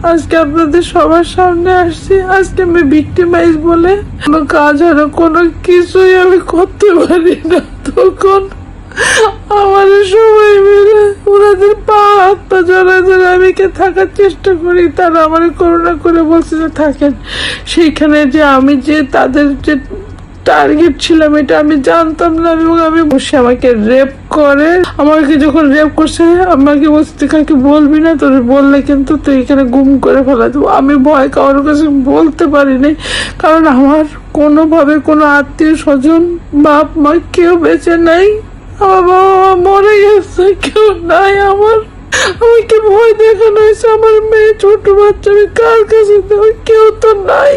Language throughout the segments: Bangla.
আজকে আপনাদের সবার সামনে আসছি। আজকে আমি ভিক্টিমাইজ বলে কোনো কাজ আর কোনো কিছুই আমি করতে পারি না। তখন আমার সবাই মিলে ওনাদের পা হাত পা জড়ায় ধরে আমি থাকার চেষ্টা করি। তারা আমার করুণা করে বলছে যে থাকেন। সেইখানে যে আমি যে তাদের যে টার্গেট ছিলাম এটা আমি জানতাম না, এবং আমি বসে আমাকে রেপ করে, আমাকে যখন রেপ করছে আমাকে বলছে তুই কাউকে বলবি না, তোর বললে কিন্তু তুই এখানে গুম করে ফেলা দেবো। আমি ভয় কারোর কাছে বলতে পারিনি, কারণ আমার কোনোভাবে কোনো আত্মীয় স্বজন বাপ মা কেউ বেঁচে নাই। আমার বাবা মা মরে গেছে, কেউ নাই। আমাকে ভয় দেখানো হয়েছে। আমার মেয়ে ছোট বাচ্চা, আমি কার কাছে দেবো? কেউ তো নাই।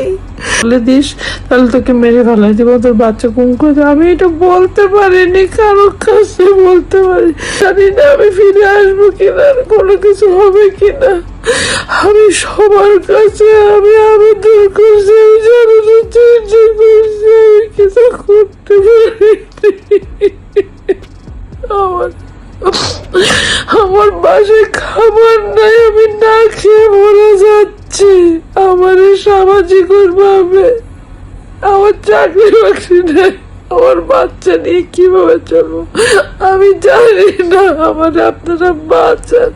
বলে দিস তাহলে তোকে মেরে ফেলাই দিব, তোর বাচ্চা গুম করে দেবো। আমি এটা বলতে পারিনি, কারোর কাছে বলতে পারি জানি না আমি ফিরে আসবো কিনা, কোনো কিছু হবে কিনা। আমি সবার কাছে আমি আবেদন করছি, আমি জানানোর চেষ্টা করছি, আমি কিছু করতে পারিনি। আমার বাসায় খাবার নাই, আমি না খেয়ে মরে যাচ্ছি। আমার সামাজিক ভাবে আমার চাকরি বাকরি নেই, আমার বাচ্চা নিয়ে কিভাবে চলবো আমি জানি না। আমার আপনারা বাঁচান,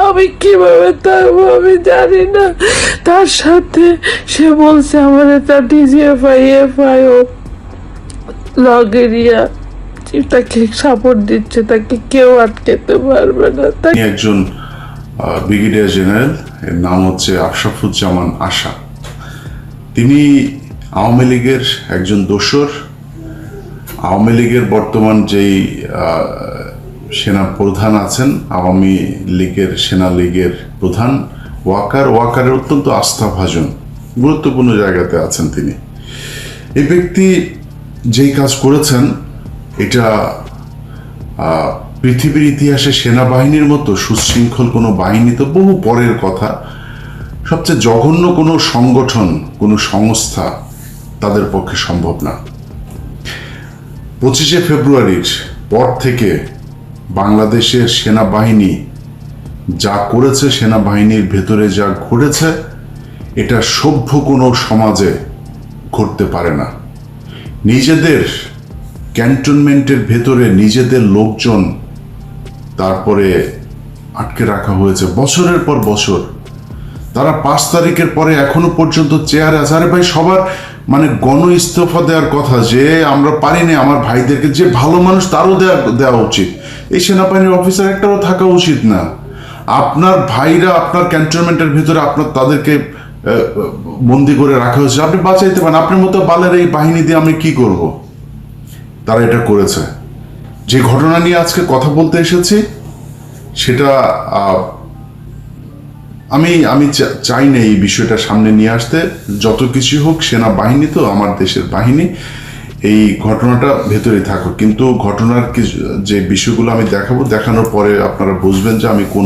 আমি কিভাবে থাকবো আমি জানি না। তার সাথে সে বলছে আমার তার ডিজিএফআই এফআইও লগেরিয়া তাকে সাপোর্ট দিচ্ছে, তাকে কেউ আটকাতে পারবে না। একজন ব্রিগেডিয়ার জেনারেল, এর নাম হচ্ছে আশরাফুজ্জামান আশা। তিনি আওয়ামী লীগের একজন দোসর। আওয়ামী লীগের বর্তমান যেই সেনা প্রধান আছেন, আওয়ামী লীগের সেনা লীগের প্রধান ওয়াকারের অত্যন্ত আস্থাভাজন গুরুত্বপূর্ণ জায়গাতে আছেন তিনি। এই ব্যক্তি যেই কাজ করেছেন এটা পৃথিবীর ইতিহাসে সেনাবাহিনীর মতো সুশৃঙ্খল কোনো বাহিনী তো বহু পরের কথা। সবচেয়ে জঘন্য কোনো সংগঠন, কোনো সংস্থা তাদের পক্ষে সম্ভব না। 25শে ফেব্রুয়ারির পর থেকে বাংলাদেশের সেনাবাহিনী যা করেছে, সেনাবাহিনীর ভেতরে যা ঘটেছে, এটা সভ্য কোনো সমাজে ঘটতে পারে না। নিজেদের ক্যান্টনমেন্টের ভেতরে নিজেদের লোকজন তারপরে আটকে রাখা হয়েছে বছরের পর বছর। তারা 5 তারিখের পরে এখনো পর্যন্ত চেয়ারে আছে। আরে ভাই, সবার মানে গণ ইস্তফা দেওয়ার কথা, যে আমরা পারিনি, আমার ভাইদেরকে, যে ভালো মানুষ তারও দেওয়া উচিত। এই সেনাবাহিনীর অফিসার একটাও থাকা উচিত না। আপনার ভাইরা আপনার ক্যান্টনমেন্টের ভিতরে আপনার তাদেরকে বন্দি করে রাখা হয়েছে, আপনি বাঁচাইতে পারেন। আপনার মতো বালের এই বাহিনী দিয়ে আমি কি করব? তারা এটা করেছে। যে ঘটনা নিয়ে আজকে কথা বলতে এসেছি সেটা আমি চাই না এই বিষয়টা সামনে নিয়ে আসতে। যত কিছু হোক, সেনাবাহিনী তো আমার দেশের বাহিনী, এই ঘটনাটা ভেতরে থাকুক। কিন্তু ঘটনার যে বিষয়গুলো আমি দেখানোর পরে আপনারা বুঝবেন যে আমি কোন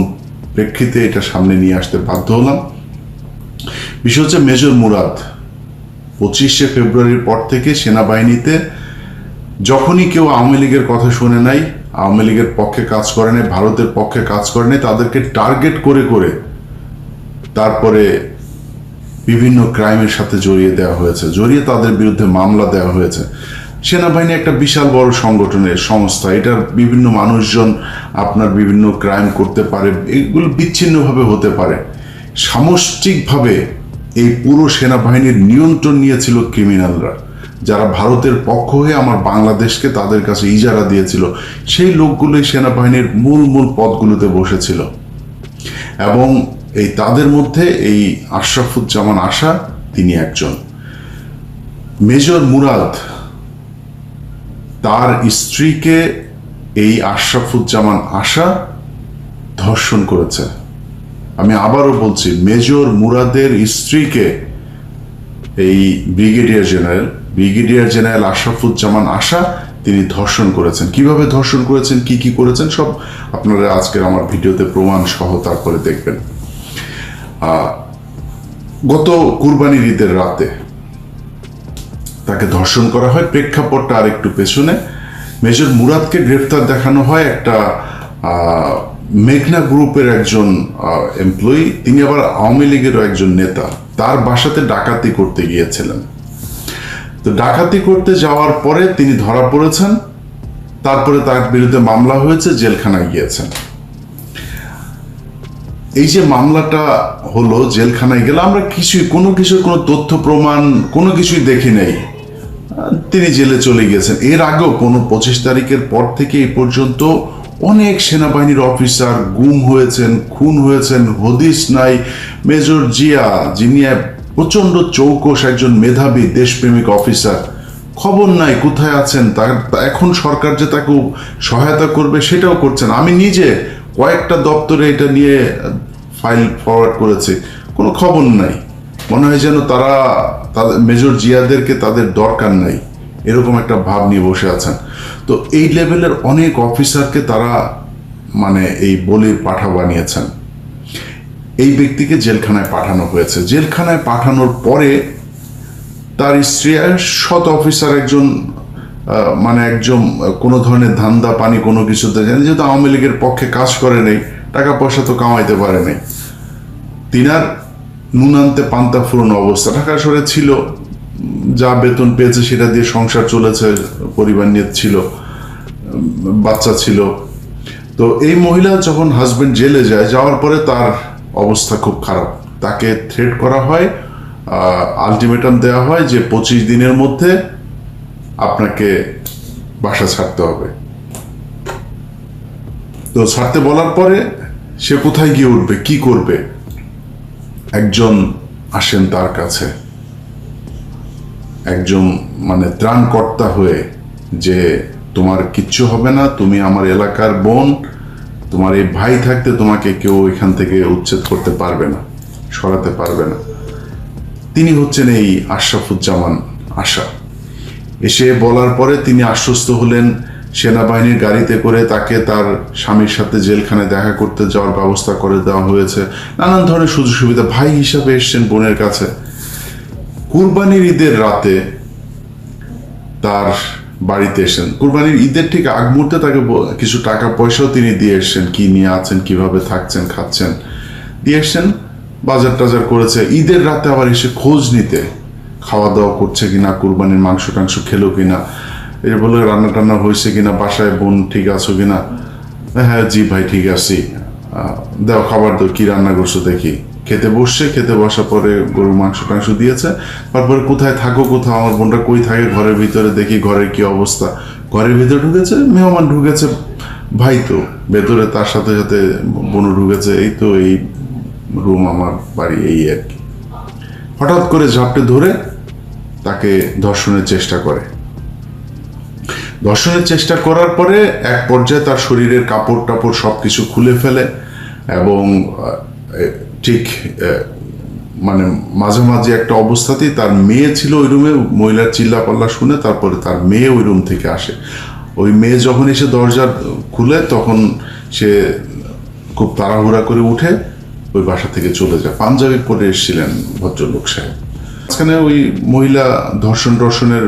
প্রেক্ষিতে এটা সামনে নিয়ে আসতে বাধ্য হলাম। বিষয় হচ্ছে মেজর মুরাদ 25শে ফেব্রুয়ারির পর থেকে সেনাবাহিনীতে যখনই কেউ আওয়ামী লীগের কথা শুনে নাই, আওয়ামী লীগের পক্ষে কাজ করে নাই, ভারতের পক্ষে কাজ করে নাই, তাদেরকে টার্গেট করে করে তারপরে বিভিন্ন ক্রাইমের সাথে জড়িয়ে দেওয়া হয়েছে, জড়িয়ে তাদের বিরুদ্ধে মামলা দেওয়া হয়েছে। সেনাবাহিনী একটা বিশাল বড় সংগঠনের সংস্থা, এটার বিভিন্ন মানুষজন আপনার বিভিন্ন ক্রাইম করতে পারে, এগুলো বিচ্ছিন্নভাবে হতে পারে। সামষ্টিকভাবে এই পুরো সেনাবাহিনীর নিয়ন্ত্রণ নিয়েছিল ক্রিমিনালরা, যারা ভারতের পক্ষ হয়ে আমার বাংলাদেশকে তাদের কাছে ইজারা দিয়েছিল। সেই লোকগুলোই সেনাবাহিনীর মূল পদগুলোতে বসেছিল। এবং এই তাদের মধ্যে এই আশরাফুজ্জামান আশা তিনি একজন। মেজর মুরাদ তার স্ত্রীকে এই আশরাফুজ্জামান আশা ধর্ষণ করেছে। আমি আবারও বলছি, মেজর মুরাদের স্ত্রীকে এই ব্রিগেডিয়ার জেনারেল আশরাফুজ্জামান আশা তিনি ধর্ষণ করেছেন। কিভাবে ধর্ষণ করেছেন, কি করেছেন, সব আপনারা আজকের আমার ভিডিওতে প্রমাণ সহ তারপরে দেখবেন। গত কুরবানির ঈদের রাতে তাকে ধর্ষণ করা হয়। প্রেক্ষাপটটা আর একটু পেছনে। মেজর মুরাদকে গ্রেফতার দেখানো হয় একটা মেঘনা গ্রুপের একজন এমপ্লয়ি, তিনি আবার আওয়ামী লীগেরও একজন নেতা। তার বাসাতে ডাকাতি করতে গিয়েছিলেন। তো ডাকাতি করতে যাওয়ার পরে তিনি ধরা পড়েছেন, তারপরে তার বিরুদ্ধে মামলা হয়েছে, জেলখানায় গিয়েছেন। এই যে মামলাটা হলো, জেলখানায় গেলে আমরা কোনো তথ্য প্রমাণ কোনো কিছুই দেখি নাই, তিনি জেলে চলে গিয়েছেন। এর আগেও কোনো 25 তারিখের পর থেকে এই পর্যন্ত অনেক সেনাবাহিনীর অফিসার গুম হয়েছেন, খুন হয়েছেন, হদিস নাই। মেজর জিয়া, যিনি প্রচন্ড চৌকস একজন মেধাবী দেশপ্রেমিক অফিসার, খবর নাই কোথায় আছেন। এখন সরকার যে তাকে সহায়তা করবে সেটাও করছেন। আমি নিজে কয়েকটা দপ্তরে এটা নিয়ে ফাইল ফরওয়ার্ড করেছি, কোনো খবর নাই। মনে হয় যেন তারা মেজর জিয়াদেরকে তাদের দরকার নাই, এরকম একটা ভাব নিয়ে বসে আছেন। তো এই লেভেলের অনেক অফিসারকে তারা মানে এই বলির পাঠা বানিয়েছেন। এই ব্যক্তিকে জেলখানায় পাঠানো হয়েছে। জেলখানায় পাঠানোর পরে তার স্ত্রী সৎ অফিসার একজন, মানে একজন কোনো ধরনের ধান্দা পানি কোনো কিছুতে জানেন, যেহেতু আওয়ামী লীগের পক্ষে কাজ করে নেই, টাকা পয়সা তো কামাইতে পারে নাই। তিনার নুনান্তে পান্তা ফুরনো অবস্থা, ঢাকা শহরে ছিল, যা বেতন পেয়েছে সেটা দিয়ে সংসার চলেছে, পরিবার নিয়ে ছিল, বাচ্চা ছিল। তো এই মহিলা যখন হাজবেন্ড জেলে যায়, যাওয়ার পরে তার অবস্থা খুব খারাপ। তাকে থ্রেট করা হয়, আলটিমেটাম দেওয়া হয় যে 25 দিনের মধ্যে আপনাকে বাসা ছাড়তে হবে। তো ছাড়তে বলার পরে সে কোথায় গিয়ে উঠবে, কি করবে? একজন আসেন তার কাছে, একজন মানে ত্রাণকর্তা হয়ে, যে তোমার কিচ্ছু হবে না, তুমি আমার এলাকার বোন, তোমার এই ভাই থাকতে তোমাকে কেউ এখান থেকে উচ্ছেদ করতে পারবে না, সরাতে পারবে না। তিনি হচ্ছেন এই আশরাফুজ্জামান আশা। এসে বলার পরে তিনি আশ্বস্ত হলেন, সেনাবাহিনীর গাড়িতে করে তাকে তার স্বামীর সাথে জেলখানায় দেখা করতে যাওয়ার ব্যবস্থা করে দেওয়া হয়েছে, নানান ধরনের সুযোগ সুবিধা। ভাই হিসাবে এসছেন বোনের কাছে। কুরবানির ঈদের রাতে তার বাড়িতে এসেছেন, কুরবানির ঈদের ঠিক আগ মুহূর্তে তাকে কিছু টাকা পয়সাও তিনি দিয়ে এসছেন, কি নিয়ে আছেন, কিভাবে থাকছেন খাচ্ছেন দিয়ে এসছেন, বাজার টাজার করেছে। ঈদের রাতে আবার এসে খোঁজ নিতে, খাওয়া দাওয়া করছে কিনা, কুরবানির মাংস টাংস খেলো কিনা, এর বলে রান্না টান্না হয়েছে কিনা, বাসায় বোন ঠিক আছো কিনা, হ্যাঁ জি ভাই ঠিক আছি, দাও খাবার দাও, কি রান্না করছো দেখি। খেতে বসছে, খেতে বসার পরে গরুর মাংস টাংস দিয়েছে। তারপরে কোথায় থাকো, কোথাও আমার বোনটা কই থাকে, ঘরের ভিতরে দেখি ঘরের কি অবস্থা। ঘরের ভিতরে ঢুকেছে, মেহমান ঢুকেছে, ভাই তো ভেতরে, তার সাথে সাথে বোনও ঢুকেছে, এই তো এই রুম আমার বাড়ি, এই আর কি। হঠাৎ করে ঝাপটে ধরে তাকে ধর্ষণের চেষ্টা করে। ধর্ষণের চেষ্টা করার পরে এক পর্যায়ে তার শরীরের কাপড় টাপড় সবকিছু খুলে ফেলে, এবং ঠিক মানে মাঝামাঝি একটা অবস্থাতেই তার মেয়ে ছিল ওই রুমে। মহিলার চিল্লাপাল্লা শুনে তারপরে তার মেয়ে ওই রুম থেকে আসে। ওই মেয়ে যখন এসে দরজা খুলে, তখন সে খুব তাড়াহুড়া করে উঠে ওই বাসা থেকে চলে যায়। পাঞ্জাবি পরে এসেছিলেন ভদ্রলোক সাহেব। মাঝখানে ওই মহিলা ধর্ষণের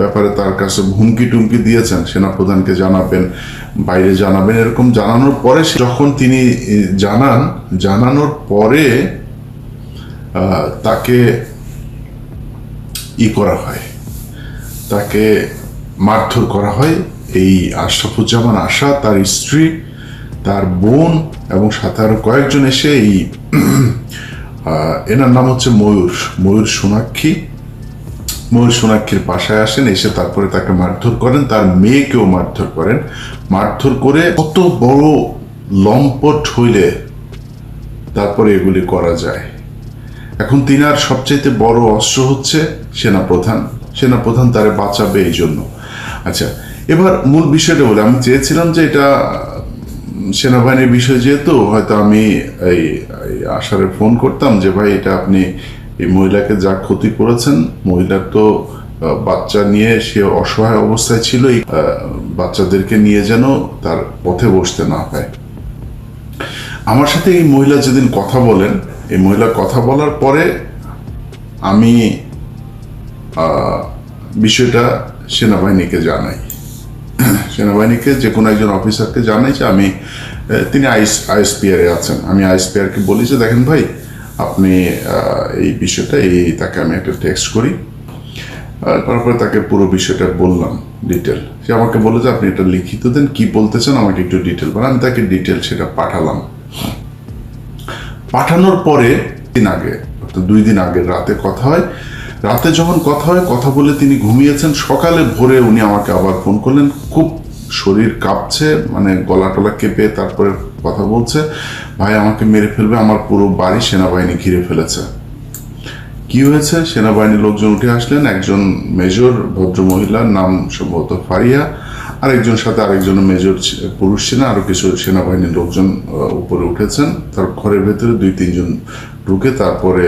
ব্যাপারে তার কাছে হুমকি টুমকি দিয়েছেন, সেনাপ্রধানকে জানাবেন, বাইরে জানাবেন, এরকম জানানোর পরে যখন তিনি জানানোর পরে তাকে করা হয়, তাকে মারধর করা হয়। এই আশরাফুজ্জামান আশা, তার স্ত্রী, তার বোন এবং সাথে আরো কয়েকজন এসে এই এনার নাম হচ্ছে ময়ূর সোনাক্ষীর বাসায় আসেন। এসে তারপরে তাকে মারধর করেন, তার মেয়েকেও মারধর করেন। মারধর করে কত বড় লম্পট হইলে তারপরে এগুলি করা যায়। এখন তিনার সবচাইতে বড় অস্ত্র হচ্ছে সেনাপ্রধান তারে বাঁচাবে এই জন্য। আচ্ছা, এবার মূল বিষয়টা বলে, আমি চেয়েছিলাম যে এটা সেনাবাহিনীর বিষয়, যেহেতু হয়তো আমি এই আশারে ফোন করতাম যে ভাই এটা আপনি এই মহিলাকে যা ক্ষতি করেছেন, মহিলার তো বাচ্চা নিয়ে সে অসহায় অবস্থায় ছিল, বাচ্চাদেরকে নিয়ে যেন তার পথে বসতে না হয়। আমার সাথে এই মহিলা যেদিন কথা বলেন, এই মহিলা কথা বলার পরে আমি বিষয়টা সেনাবাহিনীকে জানাই, সেনাবাহিনীকে যে কোনো একজন অফিসারকে জানাই যে আমি তিনি আইএসপিআর এ আছেন। আমি আইএসপিআরকে বলি যে দেখেন ভাই, আপনি এই বিষয়টা তাকে আমি একটা টেক্সট করি, তারপরে তাকে পুরো বিষয়টা বললাম ডিটেল। সে আমাকে বলে যে আপনি এটা লিখিত দেন, কি বলতে চান আমাকে একটু ডিটেল বলেন। আমি তাকে ডিটেল সেটা পাঠালাম। পাঠানোর পরে 2 দিন আগে রাতে কথা হয়। রাতে যখন কথা বলে তিনি ঘুমিয়েছেন, সকালে ভোরে উনি আমাকে আবার ফোন করলেন। খুব শরীর কাঁপছে, মানে গলা টলা কেঁপে তারপরে কথা বলছে, ভাই আমাকে মেরে ফেলবে, আমার পুরো বাড়ি সেনাবাহিনী ঘিরে ফেলেছে। কি হয়েছে? সেনাবাহিনীর লোকজন উঠে আসলেন। একজন মেজর ভদ্র মহিলার নাম সম্ভবত ফারিয়া, আরেকজন সাথে আরেকজন মেজর পুরুষ সেনা, আরো কিছু সেনাবাহিনীর লোকজন উপরে উঠেছেন। তার ঘরের ভেতরে 2-3 জন ঢুকে তারপরে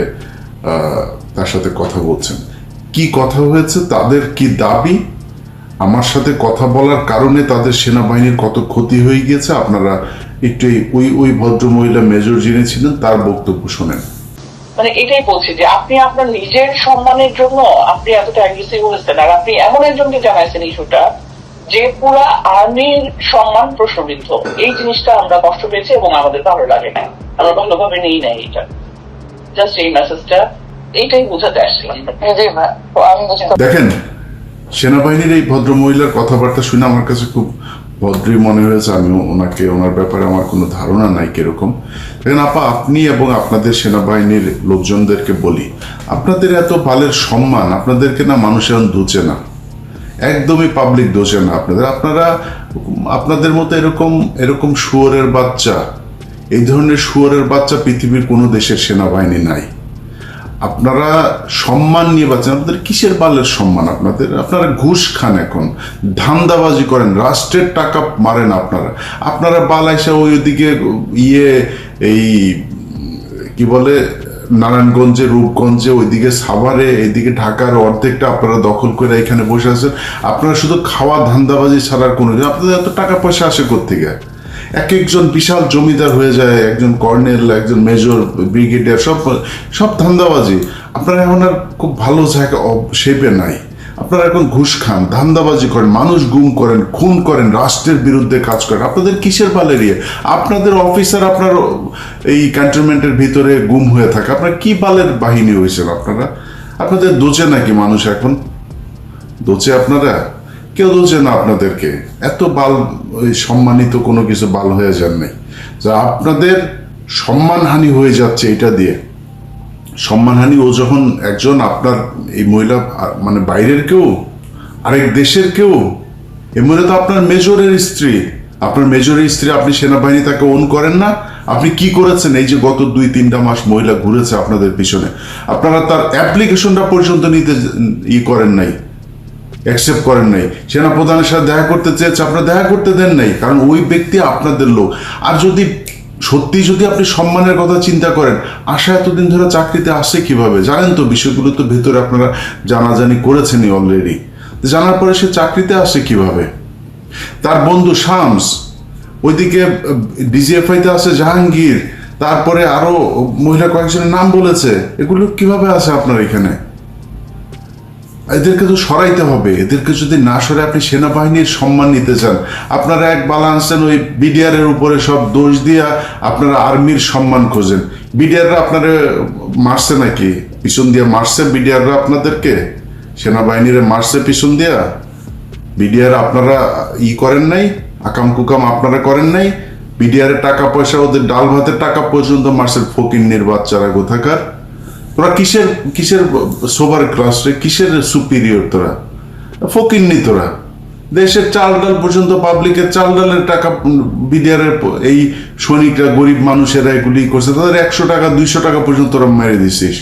তার সাথে কথা বলছেন। কি কথা হয়েছে, তাদের কি দাবি, আমার সাথে কথা বলার কারণে তাদের সেনাবাহিনীর কত ক্ষতি হয়ে গিয়েছে, আপনারা একটু ওই ভদ্র মহিলা মেজর যিনি ছিলেন তার বক্তব্য শোনেন। মানে এটাই বলছি যে আপনি আপনার নিজের সম্মানের জন্য আপনি এতটা অ্যাগ্রেসিভ হয়েছেন, আর আপনি এমন একজনকে জানাইছেন ইস্যুটা যে পুরা আর্মির সম্মান প্রশ্নবিদ্ধ। এই জিনিসটা আমরা কষ্ট পেয়েছি এবং আমাদের ভালো লাগে না, আমরা ভালোভাবে নিই নাই এটা। জাস্ট এই মেসেজটা এইটাই বোঝাতে আসছিলাম। দেখেন, সেনাবাহিনীর এই ভদ্র মহিলার কথাবার্তা শুনে আমার কাছে খুব ভদ্রই মনে হয়েছে। আমি ওনার ব্যাপারে আমার কোনো ধারণা নাই কিরকম। দেখেন আপা, আপনি এবং আপনাদের সেনাবাহিনীর লোকজনদেরকে বলি, আপনাদের এত বালের সম্মান, আপনাদেরকে না মানুষ এখন দোচে না, একদমই পাবলিক দোচে না। আপনাদের মতো এরকম শুয়োরের বাচ্চা, এই ধরনের শুয়োরের বাচ্চা পৃথিবীর কোনো দেশের সেনাবাহিনী নাই। আপনারা সম্মান নিয়ে বাঁচেন, আপনাদের কিসের বালের সম্মান? আপনারা ঘুষ খান, এখন ধান্দাবাজি করেন, রাষ্ট্রের টাকা মারেন। আপনারা বালাইসা ওইদিকে এই কি বলে নারায়ণগঞ্জে, রূপগঞ্জে, ওইদিকে সাভারে, এইদিকে ঢাকার অর্ধেকটা আপনারা দখল করে এখানে বসে আছেন। আপনারা শুধু খাওয়া ধান্দাবাজি ছাড়ার কোনো, আপনাদের এত টাকা পয়সা আসে কোত্থেকে? একজন বিশাল জমিদার হয়ে যায়, একজন কর্নেল, একজন মেজর, ব্রিগেডিয়ার, সব ধান্দাবাজি। আপনারা এখন আর খুব ভালো জায়গা শেপে নাই। আপনারা এখন ঘুষ খান, ধান্দাবাজি করেন, মানুষ গুম করেন, খুন করেন, রাষ্ট্রের বিরুদ্ধে কাজ করেন। আপনাদের কিসের বালের আপনাদের অফিসার আপনার এই ক্যান্টনমেন্টের ভিতরে গুম হয়ে থাকে। আপনার কি বালের বাহিনী হয়েছেন? আপনাদের দোচে নাকি মানুষ এখন? দোচে আপনারা? কেউ দোচে না আপনাদেরকে। এত বাল সম্মানিত কোনো কিছু বাল হয়ে যান নাই, যা আপনাদের সম্মানহানি হয়ে যাচ্ছে এটা দিয়ে। সম্মানহানি ও যখন একজন আপনার এই মহিলা, মানে বাইরের কেউ, আরেক দেশের কেউ, এই মহিলা তো আপনার মেজরের স্ত্রী। আপনি সেনাবাহিনী তাকে ওন করেন না? আপনি কি করেছেন? এই যে গত 2-3টা মাস মহিলা ঘুরেছে আপনাদের পিছনে, আপনারা তার অ্যাপ্লিকেশনটা পর্যন্ত নিতে করেন নাই, অ্যাকসেপ্ট করেন নাই। সেনাপ্রধানের সাথে দেখা করতে চেয়েছে, আপনারা দেখা করতে দেন নাই, কারণ ওই ব্যক্তি আপনাদের লোক। আর যদি আপনি সম্মানের কথা চিন্তা করেন, আশা এতদিন ধরে চাকরিতে আসে কিভাবে জানেন তো? বিষয়গুলো তো ভেতরে আপনারা জানাজানি করেছেনই অলরেডি। জানার পরে সে চাকরিতে আসে কিভাবে? তার বন্ধু শামস, ওইদিকে ডিজিএফআইতে আছে জাহাঙ্গীর, তারপরে আরো মহিলা কয়েকজনের নাম বলেছে। এগুলো কিভাবে আছে আপনার এখানে? এদেরকে তো সরাইতে হবে। এদেরকে যদি না সরে আপনি সেনাবাহিনীর সম্মান নিতে চান, আপনারা এক বালা আনছেন ওই বিডিআর এর উপরে সব দোষ দিয়া আপনারা আর্মির সম্মান খোঁজেন। বিডিআররা আপনারা মারছে নাকি? পিছন দিয়া মারছে বিডিআররা আপনাদেরকে? সেনাবাহিনীর মারছে পিছন দিয়া? বিডিআর আপনারা করেন নাই, আকাম কুকাম আপনারা করেন নাই। বিডিআর এর টাকা পয়সা, ওদের ডাল ভাতের টাকা পর্যন্ত মারছে ফকিন্নির বাচ্চারা কোথাকার। তোরা কিসের সোভার ক্লাস রে? কিসের সুপিরিয়র? তোরা ফকিন্নি। তোরা দেশের চাল ডাল পর্যন্ত, পাবলিকের চাল ডালের টাকা বিডিআর এর এই সৈনিকরা, গরিব মানুষেরা এগুলি করছে, তাদের 100 টাকা 200 টাকা পর্যন্ত তোরা মেরে দিছিস।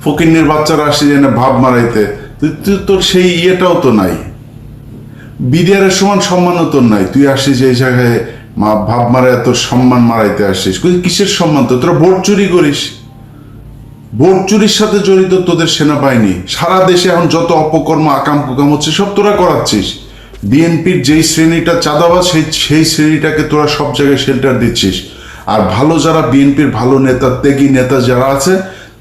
ফকিন্নির বাচ্চারা আসে যেন ভাব মারাইতে, তোর সেই ইয়েটাও তো নাই। বিডিআর এর সমান সম্মানও তোর নাই। তুই আসিস এই জায়গায় ভাব মারায়, তোর সম্মান মারাইতে আসিস। কিসের সম্মান? তো তোরা ভোট চুরি করিস, ভোট চুরির সাথে জড়িত তোদের সেনাবাহিনী। সারা দেশে এখন যত অপকর্ম আকাম কুকাম হচ্ছে সব তোরা করাচ্ছিস। বিএনপির যেই শ্রেণীটা চাঁদাবাজ, সেই শ্রেণীটাকে তোরা সব জায়গায় শেল্টার দিচ্ছিস। আর ভালো যারা বিএনপির ভালো নেতা, ত্যাগী নেতা যারা আছে,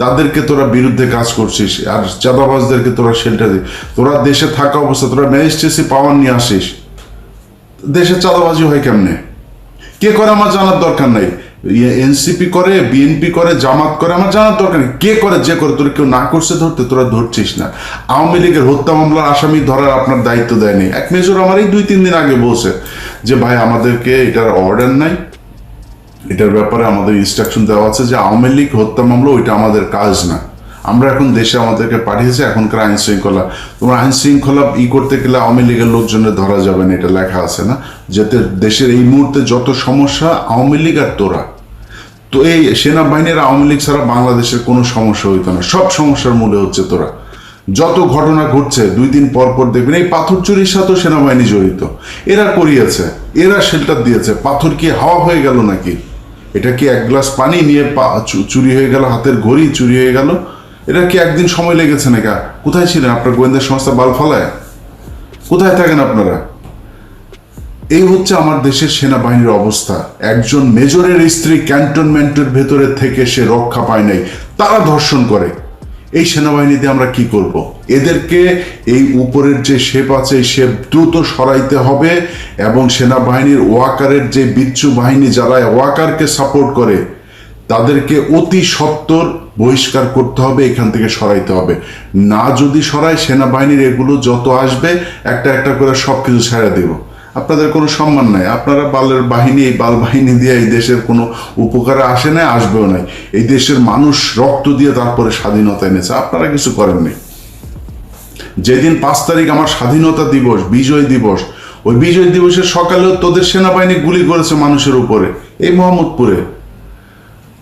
তাদেরকে তোরা বিরুদ্ধে কাজ করছিস, আর চাঁদাবাজদেরকে তোরা শেল্টার দিস। তোরা দেশে থাকা অবস্থা তোরা ম্যাজিস্ট্রেসি পাওয়ার নিয়ে আসিস। দেশে চাঁদাবাজি হয় কেমনে? কে করে আমার জানার দরকার নাই, এনসিপি করে, বিএনপি করে, জামাত করে, আমার জানার দরকার নেই। কে করে, যে করে, তোরা কেউ না করছে ধরতে, তোরা ধরছিস না। আওয়ামী লীগের হত্যা মামলার আসামি ধরার আপনার দায়িত্ব দেয়নি। এক মেজর আমার এই 2-3 দিন আগে বলছে যে ভাই আমাদেরকে এটার অর্ডার নাই, এটার ব্যাপারে আমাদের ইনস্ট্রাকশন দেওয়া আছে যে আওয়ামী লীগ হত্যা মামলা ওইটা আমাদের কাজ না, আমরা এখন দেশে আমাদেরকে পাঠিয়েছে এখনকার আইন শৃঙ্খলা, তোমরা আইন শৃঙ্খলা করতে গেলে আওয়ামী লীগের লোকজনের ধরা যাবে না, এটা লেখা আছে না, যাতে দেশের এই মুহূর্তে যত সমস্যা আওয়ামী লীগ আর তোরা, তো এই সেনাবাহিনীর আওয়ামী লীগ ছাড়া বাংলাদেশের কোনো সমস্যা হইতো না, সব সমস্যার মূলে হচ্ছে তোরা। যত ঘটনা ঘটছে 2 দিন পর পর দেখবেন এই পাথর চুরির সাথেও সেনাবাহিনী জড়িত, এরা করিয়েছে, এরা শেল্টার দিয়েছে। পাথর কি হাওয়া হয়ে গেল নাকি? এটা কি 1 গ্লাস পানি নিয়ে চুরি হয়ে গেল, হাতের ঘড়ি চুরি হয়ে গেল? এটা কি একদিন সময় লেগেছে নাকি? কোথায় ছিলেন আপনার গোয়েন্দা সংস্থা বালফালায়? কোথায় থাকেন আপনারা? এই হচ্ছে আমার দেশের সেনাবাহিনীর অবস্থা। একজন মেজরের স্ত্রী ক্যান্টনমেন্টের ভেতরে থেকে সে রক্ষা পায় নাই, তারা ধর্ষণ করে। এই সেনাবাহিনীতে আমরা কি করব? এদেরকে এই উপরের যে শেপ আছে এই শেপ দ্রুত সরাইতে হবে, এবং সেনাবাহিনীর ওয়াকারের যে বিচ্ছু বাহিনী যারা ওয়াকারকে সাপোর্ট করে তাদেরকে অতি সত্বর বহিষ্কার করতে হবে, এখান থেকে সরাইতে হবে। না যদি সরাই, সেনাবাহিনীর এগুলো যত আসবে একটা একটা করে সবকিছু ছেড়ে দেব। আপনাদের কোনো সম্মান নাই, আপনারা বালের বাহিনী, এই বাল বাহিনী দিয়ে এই দেশের কোনো উপকারে আসে নাই, আসবেও নাই। এই দেশের মানুষ রক্ত দিয়ে তারপরে স্বাধীনতা এনেছে, আপনারা কিছু করেননি। যেদিন 5 তারিখ আমার স্বাধীনতা দিবস, বিজয় দিবস, ওই বিজয় দিবসের সকালেও তোদের সেনাবাহিনী গুলি করেছে মানুষের উপরে, এই মোহাম্মদপুরে।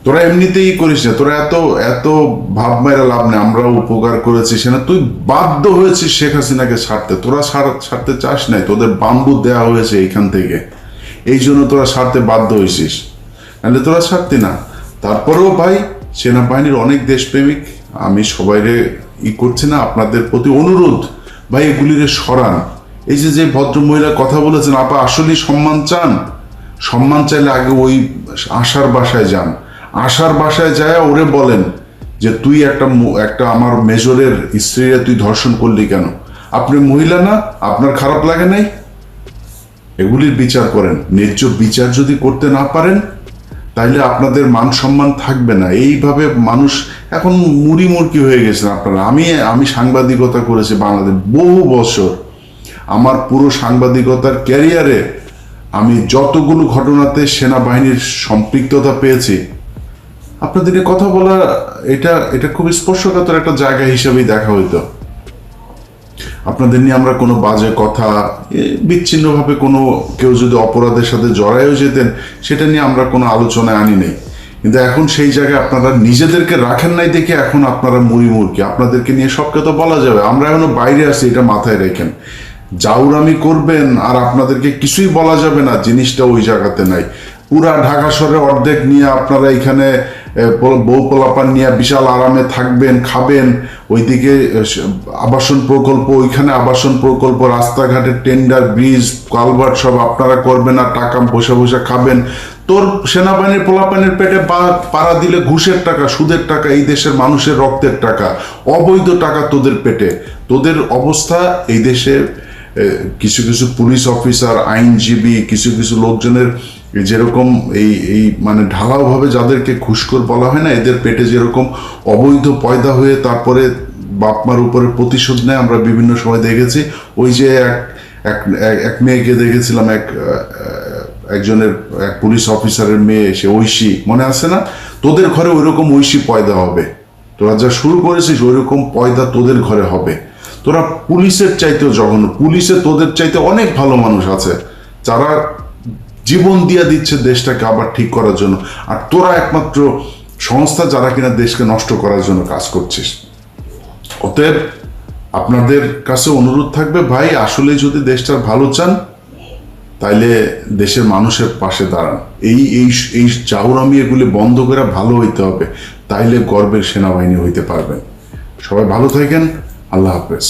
তোরা এমনিতেই করিস না, তোরা এত এত ভাব মেরা লাভ নেই, আমরা উপকার করেছি সেনা, তুই বাধ্য হয়েছিস শেখ হাসিনাকে ছাড়তে, তোরা ছাড়তে চাস নাই, তোদের বাম্বু দেওয়া হয়েছে এইখান থেকে, এই জন্য তোরা ছাড়তে বাধ্য হয়েছিস, নাহলে তোরা ছাড়তি না। তারপরেও ভাই সেনাবাহিনীর অনেক দেশপ্রেমিক, আমি সবাইরে করছি না, আপনাদের প্রতি অনুরোধ ভাই এগুলিরে সরান। এই যে ভদ্র মহিলা কথা বলেছেন, আপা আসলেই সম্মান চান, সম্মান চাইলে আগে ওই আশার বাসায় যান, আশার বাসায় যায় ওরে বলেন যে তুই একটা আমার মেজরের স্ত্রীরা তুই ধর্ষণ করলি কেন? আপনি মহিলা না, আপনার খারাপ লাগে নাই? এগুলির বিচার করেন। ন্যায্য বিচার যদি করতে না পারেন তাইলে আপনাদের মান সম্মান থাকবে না। এইভাবে মানুষ এখন মুড়ি মুড়কি হয়ে গেছেন আপনারা। আমি সাংবাদিকতা করেছি বাংলাদেশ বহু বছর, আমার পুরো সাংবাদিকতার ক্যারিয়ারে আমি যতগুলো ঘটনাতে সেনাবাহিনীর সম্পৃক্ততা পেয়েছি, আপনাদেরকে কথা বলা এটা খুব স্পর্শকাতর একটা জায়গা হিসেবেই দেখা হইতো। আপনাদের নিয়ে আমরা কোনো বাজে কথা, বিচ্ছিন্নভাবে কোনো কেউ যদি অপরাধের সাথে জড়ায়ও যেতেন সেটা নিয়ে আমরা কোনো আলোচনায় আনি নাই, কিন্তু এখন সেই জায়গায় আপনারা নিজেদেরকে রাখেন নাই দেখে এখন আপনারা মুড়কি, আপনাদেরকে নিয়ে সব কথা বলা যাবে। আমরা এখনো বাইরে আছি, এটা মাথায় রেখেন। জাউরামি করবেন আর আপনাদেরকে কিছুই বলা যাবে না, জিনিসটা ওই জায়গাতে নাই। পুরা ঢাকা শহরে অর্ধেক নিয়ে আপনারা এখানে বউ পোলাপান নিয়ে বিশাল আরামে থাকবেন, খাবেন, ওইদিকে আবাসন প্রকল্প, ওইখানে আবাসন প্রকল্প, রাস্তাঘাটের টেন্ডার, ব্রিজ, কালভার্ট সব আপনারা করবেন আর টাকা বসে বসে খাবেন। তোর সেনাবাহিনীর পোলাপানের পেটে পাড়া দিলে ঘুষের টাকা, সুদের টাকা, এই দেশের মানুষের রক্তের টাকা, অবৈধ টাকা তোদের পেটে। তোদের অবস্থা এই দেশে কিছু কিছু পুলিশ অফিসার, আইনজীবী, কিছু কিছু লোকজনের যেরকম এই মানে ঢালাওভাবে যাদেরকে ঘুষখোর বলা হয় না, এদের পেটে যেরকম অবৈধ পয়দা হয়ে তারপরে বাপমার উপরে প্রতিশোধ নেয়, আমরা বিভিন্ন সময় দেখেছি। ওই যে এক মেয়েকে দেখেছিলাম, একজনের এক পুলিশ অফিসারের মেয়ে, সে ঐশী, মনে আছে না? তোদের ঘরে ওইরকম ঐশী পয়দা হবে, তোরা যা শুরু করেছিস ওইরকম পয়দা তোদের ঘরে হবে। তোরা পুলিশের চাইতেও জঘন্য, পুলিশে তোদের চাইতে অনেক ভালো মানুষ আছে যারা জীবন দিয়ে দিচ্ছে দেশটাকে আবার ঠিক করার জন্য, আর তোরা একমাত্র সংস্থা যারা কিনা দেশকে নষ্ট করার জন্য কাজ করছিস। অতএব আপনাদের কাছে অনুরোধ থাকবে, ভাই আসলে যদি দেশটার ভালো চান তাইলে দেশের মানুষের পাশে দাঁড়ান। এই চাউরামি এগুলি বন্ধ করে ভালো হইতে হবে, তাইলে গর্বের সেনাবাহিনী হইতে পারবেন। সবাই ভালো থাকেন, আল্লাহ হাফেজ।